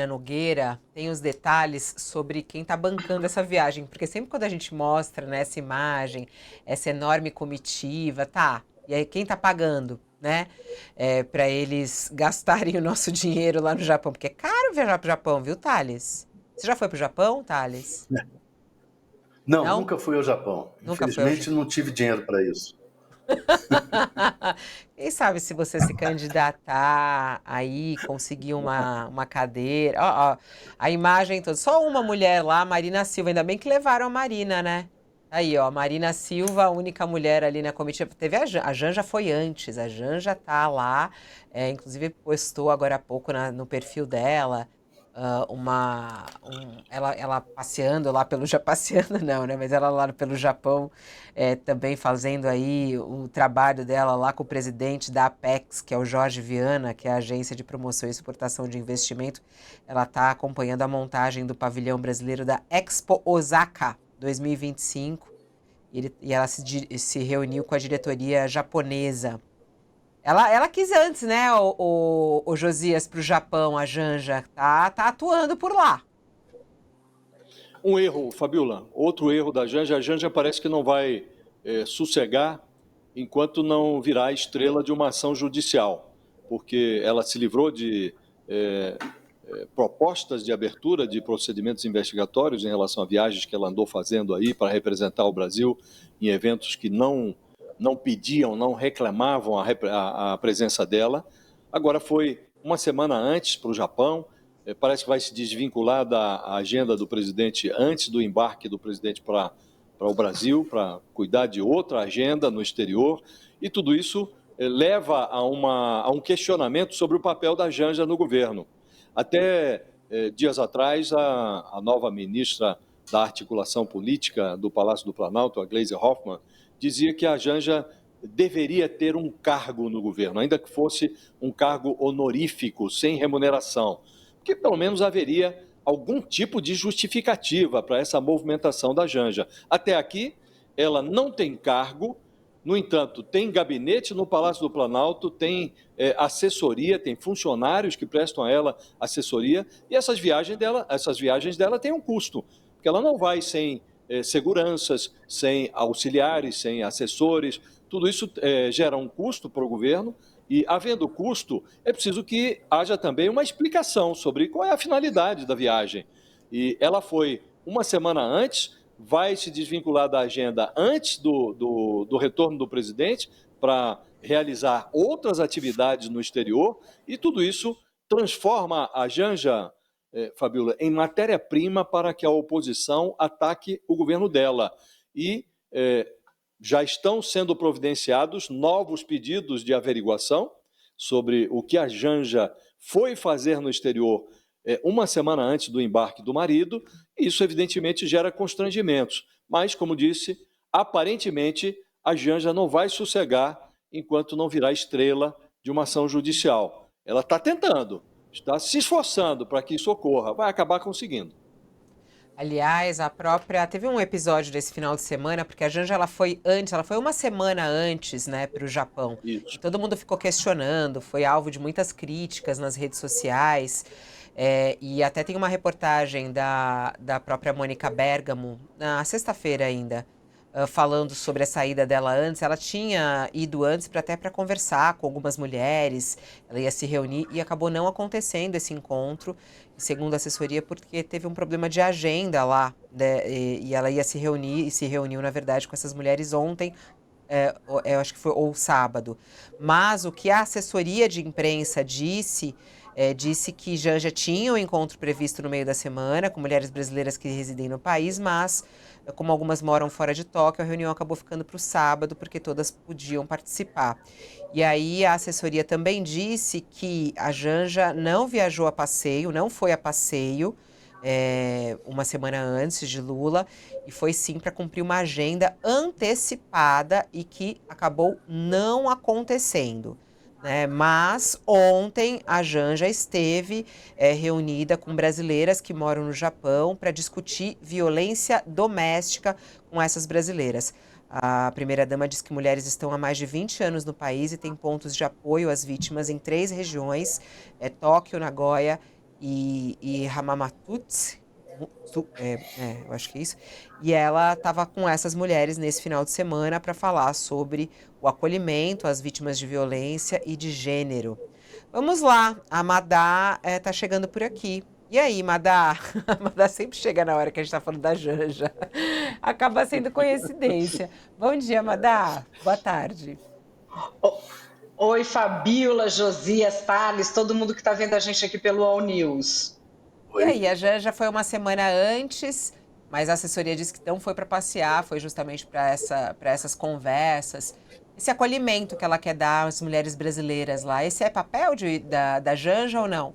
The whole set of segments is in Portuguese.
Nogueira tem os detalhes sobre quem está bancando essa viagem, porque sempre quando a gente mostra, né, essa imagem, essa enorme comitiva, tá? E aí quem está pagando, né, para eles gastarem o nosso dinheiro lá no Japão, porque é caro viajar para o Japão, viu, Thales? Você já foi para o Japão, Thales? Não, Não? nunca fui ao Japão. Nunca foi ao Infelizmente, Japão. não tive dinheiro para isso. Quem sabe se você se candidatar aí, conseguir uma cadeira. Ó, ó, a imagem toda. Só uma mulher lá, Marina Silva. Ainda bem que levaram a Marina, né? Aí, ó, Marina Silva, a única mulher ali na comitiva. Teve a Janja foi antes. A Janja tá lá. Inclusive postou agora há pouco no perfil dela. Ela passeando lá pelo passeando não, né? Mas ela lá pelo Japão, também fazendo aí o trabalho dela lá com o presidente da Apex, que é o Jorge Viana, que é a Agência de Promoção e Exportação de Investimento. Ela está acompanhando a montagem do pavilhão brasileiro da Expo Osaka 2025 e ela se reuniu com a diretoria japonesa. Ela quis antes, né, o Josias, para o Japão, a Janja. Tá atuando por lá. Um erro, Fabiola, outro erro da Janja. A Janja parece que não vai sossegar enquanto não virar estrela de uma ação judicial, porque ela se livrou de propostas de abertura de procedimentos investigatórios em relação a viagens que ela andou fazendo aí para representar o Brasil em eventos que não pediam, não reclamavam a presença dela. Agora foi uma semana antes para o Japão. Parece que vai se desvincular da agenda do presidente antes do embarque do presidente para o Brasil, para cuidar de outra agenda no exterior. E tudo isso leva a um questionamento sobre o papel da Janja no governo. Até dias atrás, a nova ministra da Articulação Política do Palácio do Planalto, a Gleisi Hoffmann, dizia que a Janja deveria ter um cargo no governo, ainda que fosse um cargo honorífico, sem remuneração, porque pelo menos haveria algum tipo de justificativa para essa movimentação da Janja. Até aqui, ela não tem cargo. No entanto, tem gabinete no Palácio do Planalto, tem assessoria, tem funcionários que prestam a ela assessoria, e essas viagens dela têm um custo, porque ela não vai sem seguranças, sem auxiliares, sem assessores. Tudo isso gera um custo para o governo, e havendo custo, é preciso que haja também uma explicação sobre qual é a finalidade da viagem. E ela foi uma semana antes, vai se desvincular da agenda antes do retorno do presidente para realizar outras atividades no exterior, e tudo isso transforma a Janja, Fabiola, em matéria-prima para que a oposição ataque o governo dela. E já estão sendo providenciados novos pedidos de averiguação sobre o que a Janja foi fazer no exterior uma semana antes do embarque do marido. Isso, evidentemente, gera constrangimentos. Mas, como disse, aparentemente a Janja não vai sossegar enquanto não virar estrela de uma ação judicial. Ela está tentando, está se esforçando para que isso ocorra, vai acabar conseguindo. Aliás, a própria. Teve um episódio desse final de semana, porque a Janja ela foi antes, ela foi uma semana antes, né, para o Japão. E Isso. todo mundo ficou questionando, foi alvo de muitas críticas nas redes sociais. E até tem uma reportagem da própria Mônica Bergamo, na sexta-feira ainda, falando sobre a saída dela antes. Ela tinha ido antes até para conversar com algumas mulheres, ela ia se reunir e acabou não acontecendo esse encontro, segundo a assessoria, porque teve um problema de agenda lá, né, e ela ia se reunir e se reuniu, na verdade, com essas mulheres ontem. Eu acho que foi ou sábado. Mas o que a assessoria de imprensa disse que já tinha um encontro previsto no meio da semana com mulheres brasileiras que residem no país, mas como algumas moram fora de Tóquio, a reunião acabou ficando para o sábado, porque todas podiam participar. E aí a assessoria também disse que a Janja não viajou a passeio, não foi a passeio, uma semana antes de Lula, e foi sim para cumprir uma agenda antecipada e que acabou não acontecendo, né? Mas ontem a Janja esteve reunida com brasileiras que moram no Japão para discutir violência doméstica com essas brasileiras. A primeira-dama diz que mulheres estão há mais de 20 anos no país e tem pontos de apoio às vítimas em 3 regiões, Tóquio, Nagoya e Hamamatutsi, eu acho que é isso. E ela estava com essas mulheres nesse final de semana para falar sobre o acolhimento às vítimas de violência e de gênero. Vamos lá, a Madá tá chegando por aqui. E aí, Madá? A Madá sempre chega na hora que a gente tá falando da Janja. Acaba sendo coincidência. Bom dia, Madá. Boa tarde. O- Oi, Fabíola, Josias, Thales, todo mundo que está vendo a gente aqui pelo All News. E Oi. aí, a Janja foi uma semana antes, mas a assessoria disse que não foi para passear, foi justamente para essas conversas. Esse acolhimento que ela quer dar às mulheres brasileiras lá, esse é papel da Janja ou não?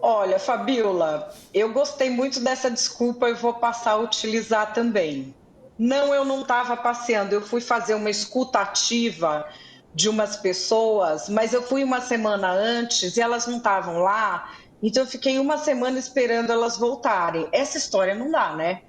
Olha, Fabíola, eu gostei muito dessa desculpa e vou passar a utilizar também. Não, eu não estava passeando, eu fui fazer uma escuta ativa de umas pessoas, mas eu fui uma semana antes e elas não estavam lá, então eu fiquei uma semana esperando elas voltarem. Essa história não dá, né?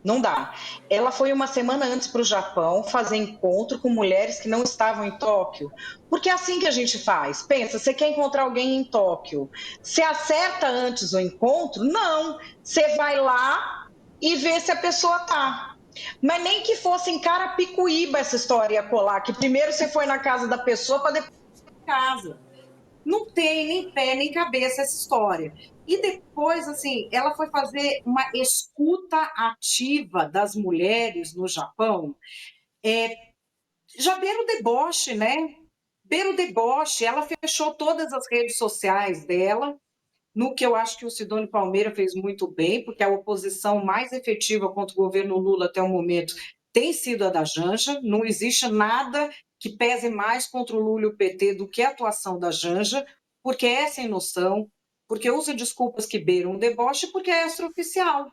Não dá. Ela foi uma semana antes para o Japão fazer encontro com mulheres que não estavam em Tóquio. Porque é assim que a gente faz. Pensa, você quer encontrar alguém em Tóquio. Você acerta antes o encontro? Não. Você vai lá e vê se a pessoa tá. Mas nem que fosse em Carapicuíba essa história ia colar, que primeiro você foi na casa da pessoa para depois casa. Não tem nem pé nem cabeça essa história. E depois, assim, ela foi fazer uma escuta ativa das mulheres no Japão, é, já beira o deboche, né? Beira o deboche. Ela fechou todas as redes sociais dela, no que eu acho que o Sidônio Palmeira fez muito bem, porque a oposição mais efetiva contra o governo Lula até o momento tem sido a da Janja. Não existe nada que pese mais contra o Lula e o PT do que a atuação da Janja, porque é sem noção, porque usa desculpas que beiram o deboche, porque é extraoficial.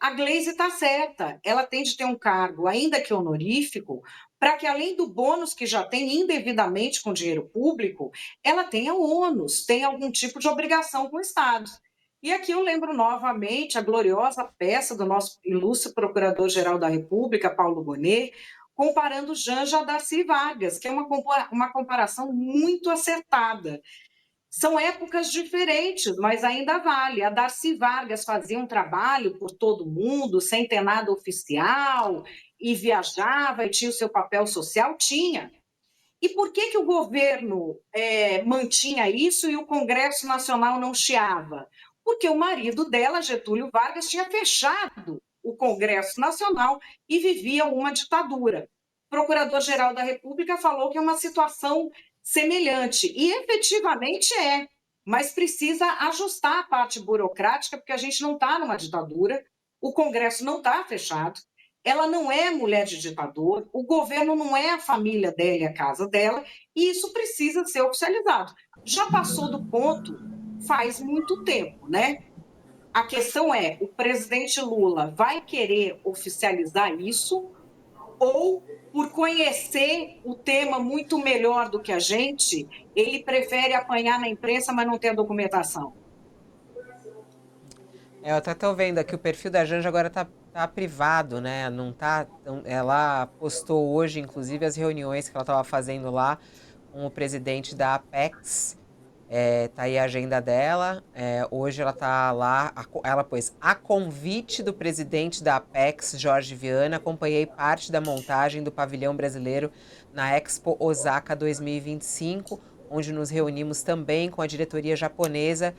A Gleisi está certa, ela tem de ter um cargo, ainda que honorífico, para que, além do bônus que já tem indevidamente com dinheiro público, ela tenha ônus, tenha algum tipo de obrigação com o Estado. E aqui eu lembro novamente a gloriosa peça do nosso ilustre Procurador-Geral da República, Paulo Bonet, comparando Janja a Darcy Vargas, que é uma comparação muito acertada. São épocas diferentes, mas ainda vale. A Darcy Vargas fazia um trabalho por todo mundo, sem ter nada oficial, e viajava e tinha o seu papel social? Tinha. E por que o governo mantinha isso e o Congresso Nacional não chiava? Porque o marido dela, Getúlio Vargas, tinha fechado o Congresso Nacional e vivia uma ditadura. O Procurador-Geral da República falou que é uma situação semelhante, e efetivamente é, mas precisa ajustar a parte burocrática, porque a gente não está numa ditadura, o Congresso não está fechado, ela não é mulher de ditador, o governo não é a família dela e a casa dela, e isso precisa ser oficializado. Já passou do ponto faz muito tempo, né? A questão é, o presidente Lula vai querer oficializar isso ou, por conhecer o tema muito melhor do que a gente, ele prefere apanhar na imprensa, mas não ter a documentação? Eu até tô vendo aqui, o perfil da Janja agora tá privado, né? Não tá. Ela postou hoje, inclusive, as reuniões que ela estava fazendo lá com o presidente da Apex. Tá aí a agenda dela. Hoje ela tá lá. Ela pôs a convite do presidente da Apex, Jorge Viana. Acompanhei parte da montagem do pavilhão brasileiro na Expo Osaka 2025, onde nos reunimos também com a diretoria japonesa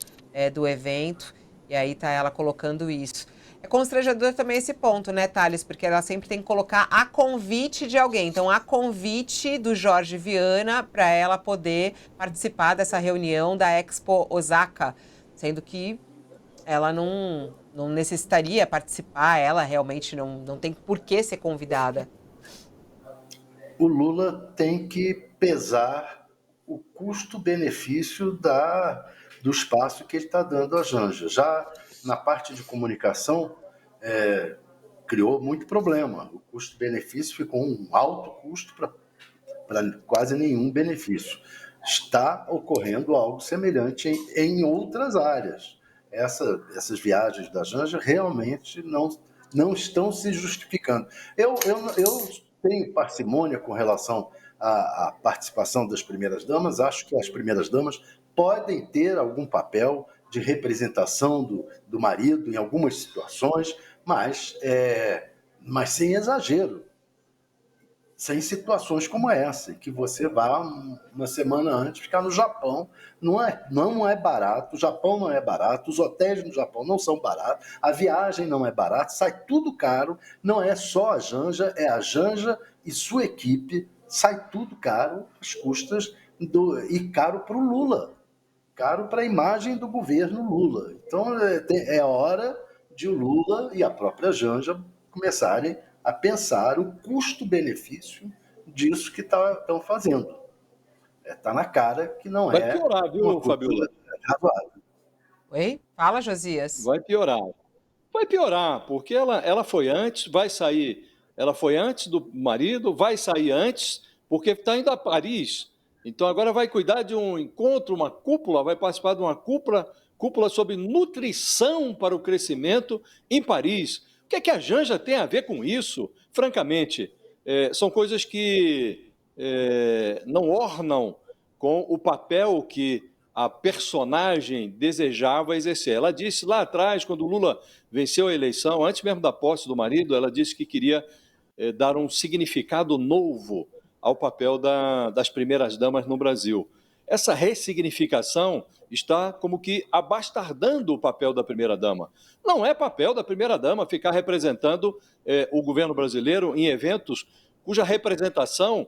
do evento. E aí tá ela colocando isso. É constrangedor também esse ponto, né, Thales? Porque ela sempre tem que colocar a convite de alguém. Então, a convite do Jorge Viana para ela poder participar dessa reunião da Expo Osaka. Sendo que ela não necessitaria participar, ela realmente não tem por que ser convidada. O Lula tem que pesar o custo-benefício do espaço que ele está dando à Janja. Já na parte de comunicação, criou muito problema. O custo-benefício ficou um alto custo para quase nenhum benefício. Está ocorrendo algo semelhante em outras áreas. Essas viagens da Janja realmente não estão se justificando. Eu tenho parcimônia com relação à participação das primeiras-damas, acho que as primeiras-damas podem ter algum papel de representação do marido em algumas situações, mas sem exagero, sem situações como essa, em que você vá uma semana antes ficar no Japão. Não é barato, o Japão não é barato, os hotéis no Japão não são baratos, a viagem não é barata, sai tudo caro, não é só a Janja, é a Janja e sua equipe, sai tudo caro, às custas e caro para o Lula, caro para a imagem do governo Lula. Então é hora de o Lula e a própria Janja começarem a pensar o custo-benefício disso que estão fazendo. Está na cara que não Vai piorar, viu, Fabiola? razoável. Oi? Fala, Josias. Vai piorar. Vai piorar, porque ela foi antes, vai sair. Ela foi antes do marido, vai sair antes, porque está indo a Paris. Então agora vai cuidar de um encontro, uma cúpula, vai participar de uma cúpula sobre nutrição para o crescimento em Paris. O que é que a Janja tem a ver com isso? Francamente, são coisas que não ornam com o papel que a personagem desejava exercer. Ela disse lá atrás, quando o Lula venceu a eleição, antes mesmo da posse do marido, ela disse que queria dar um significado novo ao papel das primeiras damas no Brasil. Essa ressignificação está como que abastardando o papel da primeira-dama. Não é papel da primeira-dama ficar representando o governo brasileiro em eventos cuja representação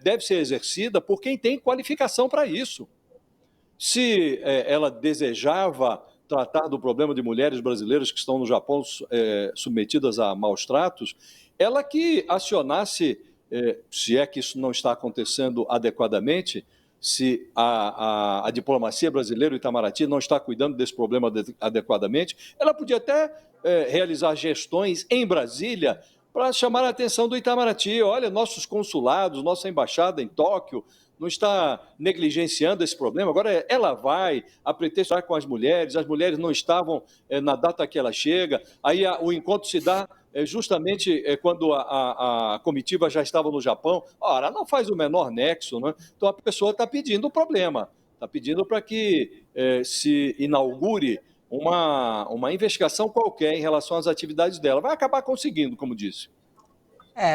deve ser exercida por quem tem qualificação para isso. Se ela desejava tratar do problema de mulheres brasileiras que estão no Japão submetidas a maus tratos, ela que acionasse, se é que isso não está acontecendo adequadamente, se a diplomacia brasileira, o Itamaraty, não está cuidando desse problema adequadamente, ela podia até realizar gestões em Brasília para chamar a atenção do Itamaraty. Olha, nossos consulados, nossa embaixada em Tóquio não está negligenciando esse problema. Agora ela vai a pretexto com as mulheres não estavam na data que ela chega, aí o encontro se dá justamente quando a comitiva já estava no Japão. Ora, não faz o menor nexo, né? Então a pessoa está pedindo o problema, está pedindo para que se inaugure uma investigação qualquer em relação às atividades dela. Vai acabar conseguindo, como disse.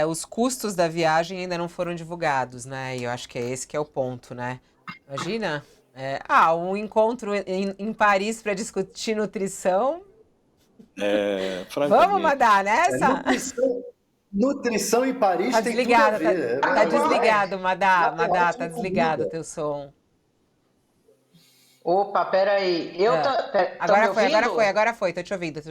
Os custos da viagem ainda não foram divulgados, né? E eu acho que é esse que é o ponto, né? Imagina, um encontro em Paris para discutir nutrição. Francamente. Vamos mandar nessa? Nutrição em Paris Tá tem desligado, tudo a ver. tá desligado, Madá, tá ótima desligado o comida. teu som. Opa, peraí. Agora foi, tô te ouvindo.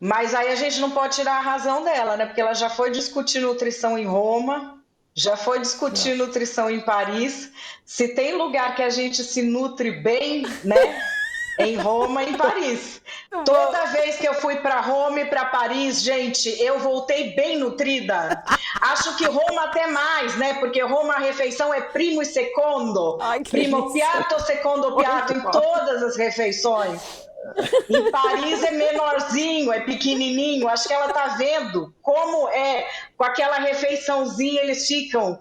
Mas aí a gente não pode tirar a razão dela, né? Porque ela já foi discutir nutrição em Roma, já foi discutir nutrição em Paris. Se tem lugar que a gente se nutre bem, né? Em Roma e em Paris. Toda vez que eu fui para Roma e para Paris, gente, eu voltei bem nutrida. Acho que Roma até mais, né? Porque Roma a refeição é primo e secondo. Ai, que Primo delícia. piatto, secondo piatto em todas as refeições. Em Paris é menorzinho, é pequenininho. Acho que ela tá vendo como com aquela refeiçãozinha eles ficam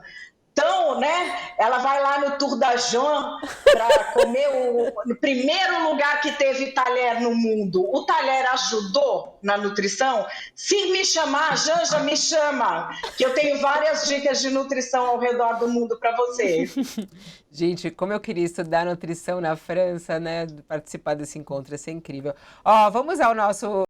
tão, né? Ela vai lá no Tour da Jean para comer o primeiro lugar que teve talher no mundo. O talher ajudou na nutrição? Se me chamar, Janja, me chama, que eu tenho várias dicas de nutrição ao redor do mundo para vocês. Gente, como eu queria estudar nutrição na França, né? Participar desse encontro, ia ser incrível. Vamos ao nosso